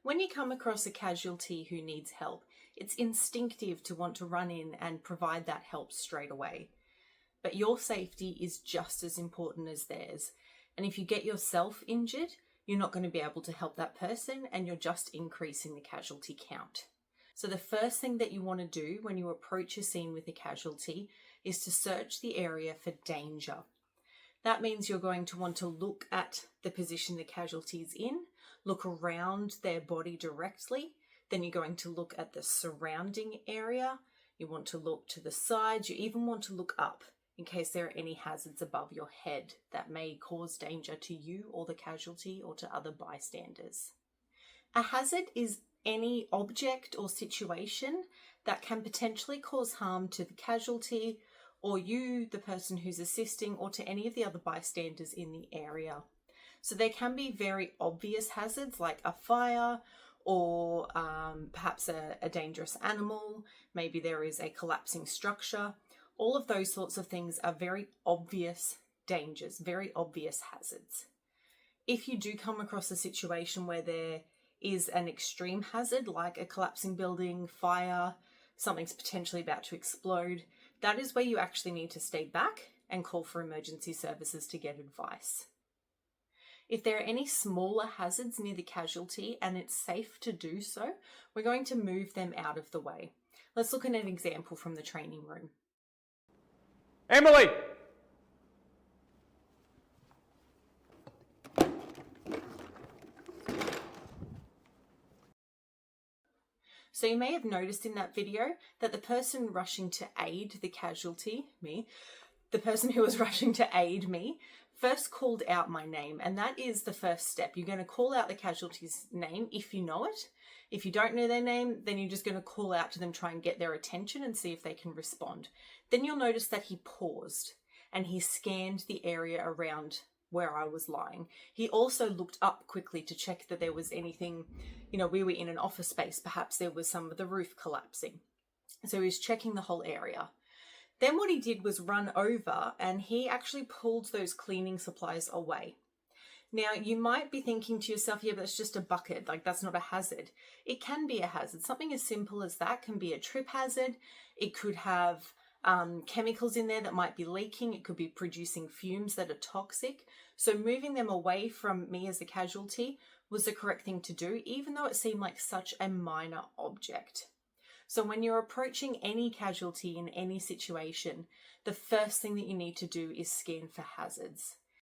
When you come across a casualty who needs help, it's instinctive to want to run in and provide that help straight away. But your safety is just as important as theirs. And if you get yourself injured, you're not going to be able to help that person, and you're just increasing the casualty count. So the first thing that you want to do when you approach a scene with a casualty is to search the area for danger. That means you're going to want to look at the position the casualty is in, look around their body directly, then you're going to look at the surrounding area, you want to look to the sides, you even want to look up in case there are any hazards above your head that may cause danger to you or the casualty or to other bystanders. A hazard is any object or situation that can potentially cause harm to the casualty or you, the person who's assisting, or to any of the other bystanders in the area. So there can be very obvious hazards like a fire or perhaps a dangerous animal. Maybe there is a collapsing structure. All of those sorts of things are very obvious dangers, very obvious hazards. If you do come across a situation where there is an extreme hazard like a collapsing building, fire, something's potentially about to explode, that is where you actually need to stay back and call for emergency services to get advice. If there are any smaller hazards near the casualty and it's safe to do so, we're going to move them out of the way. Let's look at an example from the training room. Emily! So you may have noticed in that video that the person rushing to aid the casualty, the person who was rushing to aid me, first called out my name, and that is the first step. You're going to call out the casualty's name if you know it. If you don't know their name, then you're just going to call out to them, try and get their attention and see if they can respond. Then you'll notice that he paused and he scanned the area around where I was lying. He also looked up quickly to check that there was anything, we were in an office space, perhaps there was some of the roof collapsing. So he was checking the whole area. Then what he did was run over and he actually pulled those cleaning supplies away. Now you might be thinking to yourself, yeah, but it's just a bucket, like that's not a hazard. It can be a hazard. Something as simple as that can be a trip hazard. It could have chemicals in there that might be leaking. It could be producing fumes that are toxic. So moving them away from me as the casualty was the correct thing to do, even though it seemed like such a minor object. So when you're approaching any casualty in any situation, the first thing that you need to do is scan for hazards.